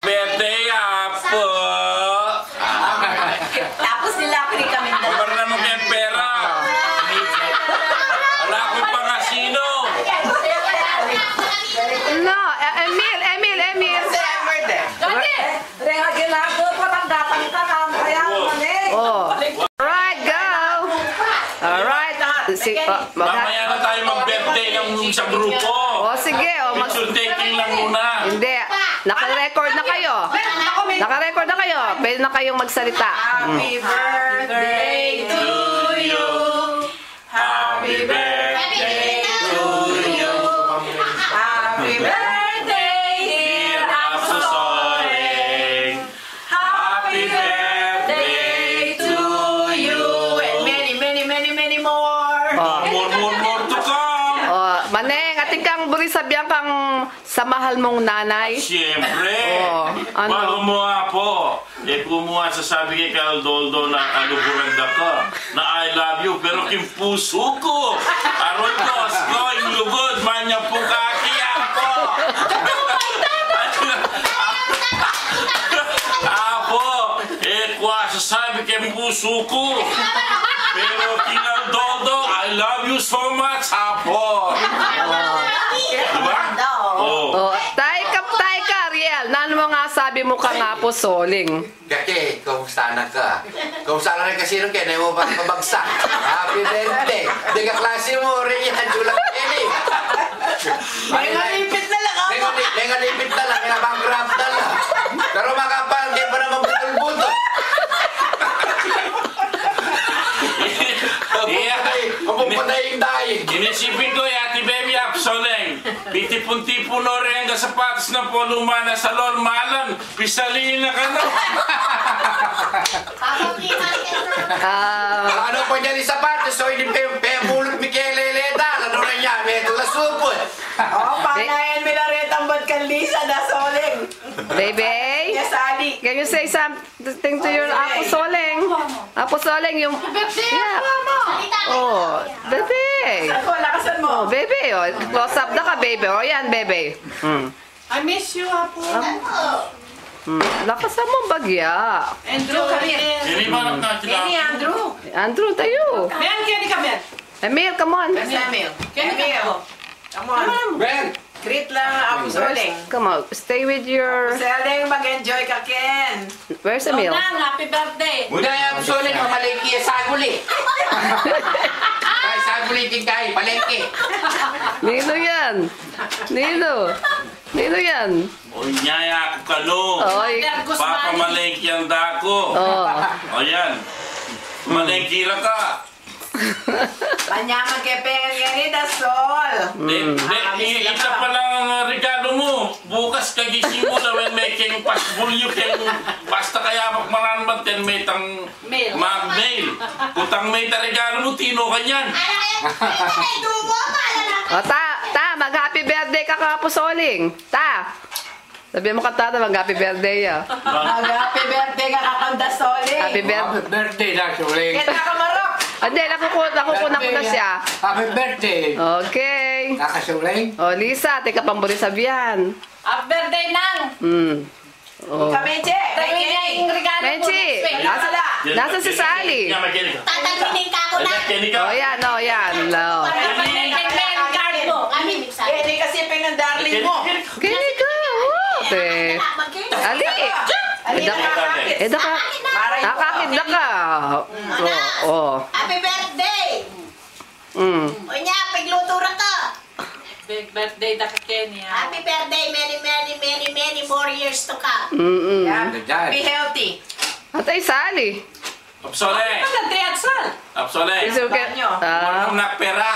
birthday, Apo! Tapos nilapit kami dalawa. Kumar naman yung pera. Wala akong pangasino. No, Emil. Oh. Alright, go. Alright. Mamaya na tayo mag-birthday ng sa grupo. Oh, sige. Picture taking lang muna. Hindi. Naka-record na kayo. Naka-record na kayo. Pwede na kayong magsalita. Happy birthday to you. Happy birthday to you. Happy birthday, dear Apo Soling. Happy birthday to you. And many more. More to come. Oh, Maneng, ating kang burisabihan kang sa mahal mong nanay. Siyempre. Oh, ano? Bago mo nga po. Kumuha sasabi kay Caldoldo na aluburanda ka. Na I love you. Pero kim puso ko. Aron ko. Sko, inlugod. Manya po kaki ako. Apo. Kwa sasabi kay puso ko. Pero kay Caldoldo, I love you so much, Apo. Diba? Oh, tay ka, Riel. Nano mo nga sabi mo ka nga po, Soling? Kake, kumusta na ka? Kumusta na rin kasi nung kaya mo pagpabagsak? Happy birthday! Di ka klase mo, rin yan, Julang Kelly. May malipit na lang ako. May ngalipit na lang, may bankrupt na lang. Pero makapal, di pa naman butol-butol. Mapupunay yung daing. Inisipin ko, Ate Baby Soleng. Pitipon-tipon o rin ang sapatos ng poluma na sa lor malam. Pisaliin na ka na. Ano po niya ni sapatos? So, hindi pa mulot Michele Leda. Ano na niya? May tulasupot. Panayan Milaretang Badkalisa na Soling. Baby? Yes, Ali. Can you say something to your Apo Soling? Apo Soling, yung... Yeah. Oh, baby. Ako, lakasan mo. Oh, baby. Oh, close up na ka, baby. Oh, yan, baby. I miss you, Apo. Lakasan mo bagya. Andrew, come here. Hindi ba Kenny, Andrew. Andrew, tayo. Men, Kenny, come here. Emil, come on. Emil. Emil. Come on. Ben! Greet lang, Apo Soling. Come on, stay with your... Soling, mag-enjoy ka, Ken. Where's Emil? Happy birthday. Muna yung sulit, mamalengki yung saguli. Ay, saguli din kayo, palengki. Nino yan. Nino yan. O nyaya ako kalo. Oy. Papa malengki ang dako. Oh. O yan. Malengki lang ka. Panyaman kay Pengen yan da Sol. Ito pa lang ang regalo mo. Bukas kagising mo na when making pasbulyo kayong basta kaya magmaranban ten may tang mag-mail. Kutang may ta regalo mo, tino ka yan. O, mag-happy birthday ka ka po, Soling. Sabi mo ka mag-happy birthday ya. Mag-happy birthday ka kakanda Soling. Happy birthday. Birthday lang, sulit. Kita ka marok. Hindi, nakukunan ko na siya. Happy birthday. Okay. Kakasuling. O, Lisa, teka pamburi sabihan. Happy birthday nang. Oh. Kameche. Menchi, nasa si Sally. Tatanginin ka ako na. O, yan, o, yan. O. Kenny kasi Pengen darling mo. Kini ka. Te. Ali. Eda ka. Nakakita ka. Oh. Happy birthday! O niya, paglutura ka. Big birthday da ka Kenny. Happy birthday, many more years to come. Be healthy. Atay Sally. Apsole. Birthday at Sol. Apsole. Is it okay? Walang nakpera.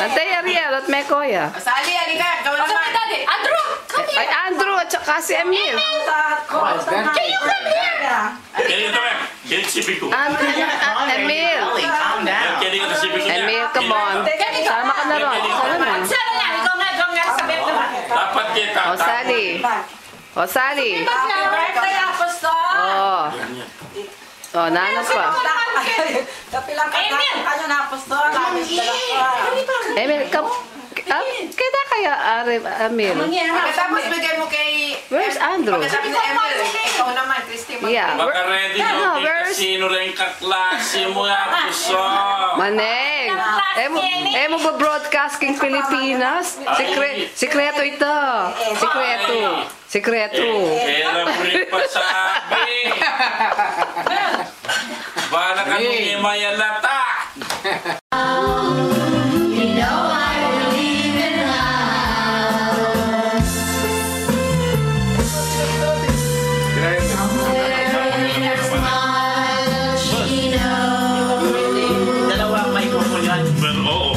Antay Ariel at Mekoya. Sali, alika. Gawin naman. Andrew! Ay, Andrew at saka si Emil. Can you come here? Kaya ito eh. Kaya sipin ko. Emil. Kaya ka sipin ko niya. Emil, come on. Sama ka na ron. Sana na. Dapat kita. O, Sally. O, Sally. Happy birthday, Apostol. Oh. Oh, nana pa. Kapilang kanya na apostol. Emil, kita kaya, Amil? Pagkatapos bigay mo kay... Where's Andrew? Pagkatapos ni Emil, ikaw naman, Christy. Yeah. Baka ready No, mo kay where's- kasino rin kaklase mo ya, puso. Maneng! Mo ba broadcasting Pilipinas? Sikreto ito. Sikreto. Kaya break pa sabi. Bala ka nung imayalata. Dalawang microphone yan. Pero oo.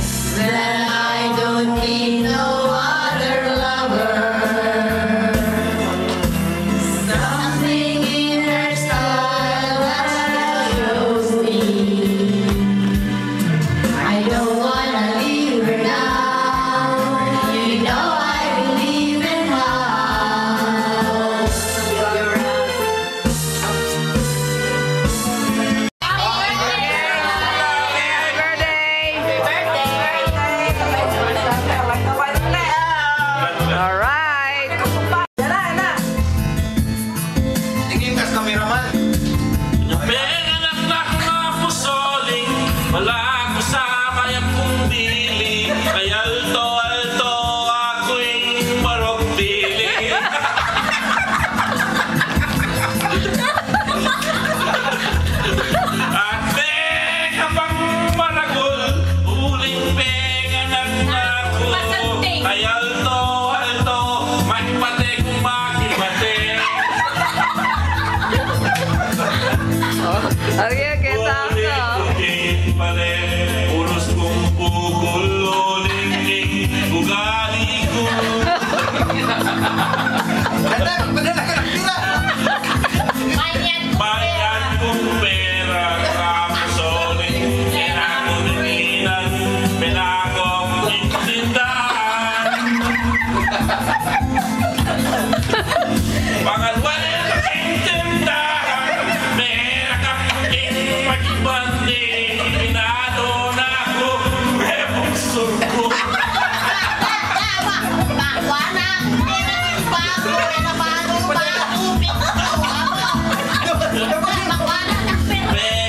Tingin kas kameraman. Penganak na mga pusoling, wala ako sa mayang kong dili. Kay alto, ako'y marok dili. At kapang maragol, uling penganak na ako. Kay alto, makipate kung makipate. Okay, kita ako. Ulos kong pukulolin ugali ko. Padala ka ng pila. Bayan kong pera kapasolin. Kaya kong ninan, pinakong intindahan. Pangalawa na intindahan, meron kang magibandi. Pinado na ako, rebong surko.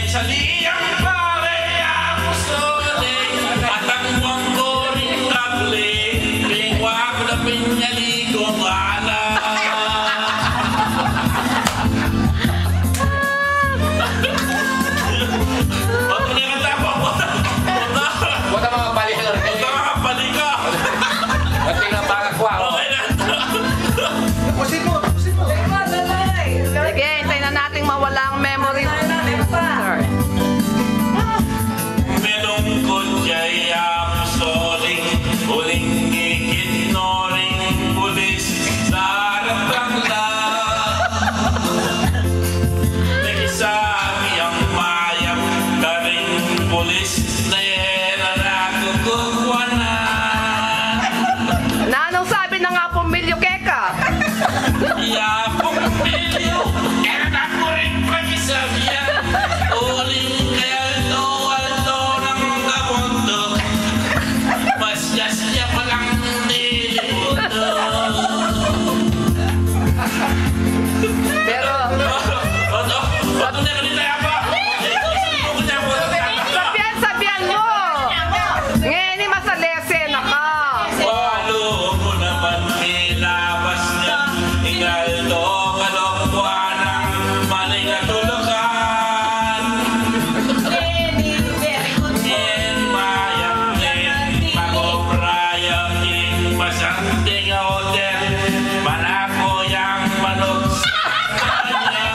Saliyang pare ako soling at ang manggoring kable pingwa ko na pinyaligo bala. Bato niya kanta po. Huwag ka mga balik na rin. Bato mga palika. Pati na pangakwa. Okay na. Sige, hintayin na natin mawala ang memory. Sorry. Melungkot kay ako soling huling ignoring pulis sa harap ng nagsabi ang mayang karing pulis na yan ang nakukukwanan. Na anong sabi na nga pumilyo keka? Yapong pilyo, kaya na ko rin pag-isabihan. Uling kay alto ng kabondo. Mas yasya palang nilimundo. Pero, Bato na kanila yapa. sabihan mo! Ngayon ni masalese na ka. Walo mo naman nilabas niya. Ingaldo kalokwa ng maling natulukan. Yen mayang yen makobraya king masanting hotel. Manako yang manok sa kanya.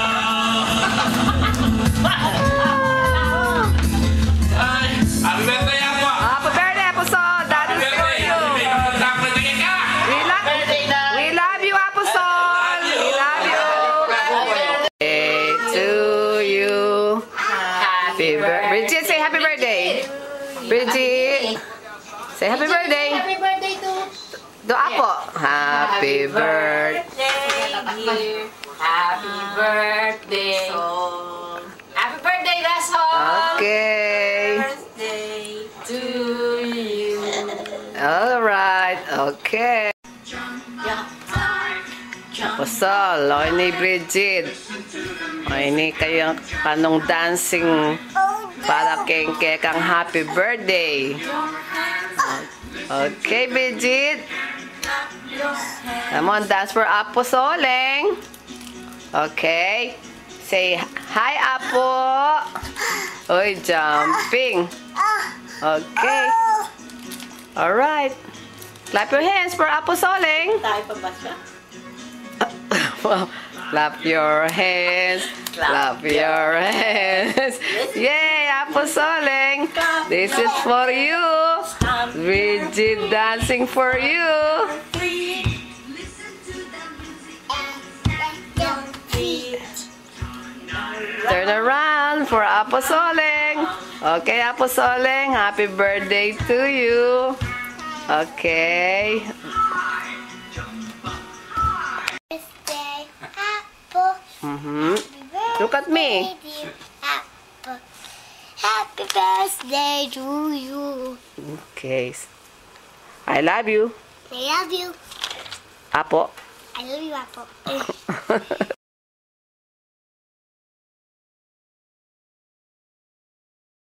Ay, happy birthday ako. Happy birthday, Apostol! That is for you! We love you, Apostol! We love you! Birthday to you. Happy birthday. Bridget, say happy birthday. Bridget, say happy birthday. Happy birthday to Doa po. Happy birthday. Happy birthday. Happy birthday. Okay. Apostol, o ni Bridget. O ni kayong kanong dancing para kang happy birthday. Okay, Bridget. Come on, dance for Apostoleng. Okay. Say hi, Apo. Oy, jumping. Okay. All right. Clap your hands for Apostoleng. Tayo pa ba siya? Clap your hands. Clap your hands. Yay, Apostoleng. This is for you. Bridget dancing for you. Turn around for Apostoleng. Okay, Apostoleng. Happy birthday to you. Okay. Birthday, Apple. Look at me. Apple. Happy birthday to you. Okay. I love you. I love you. Apo. I love you, Apple.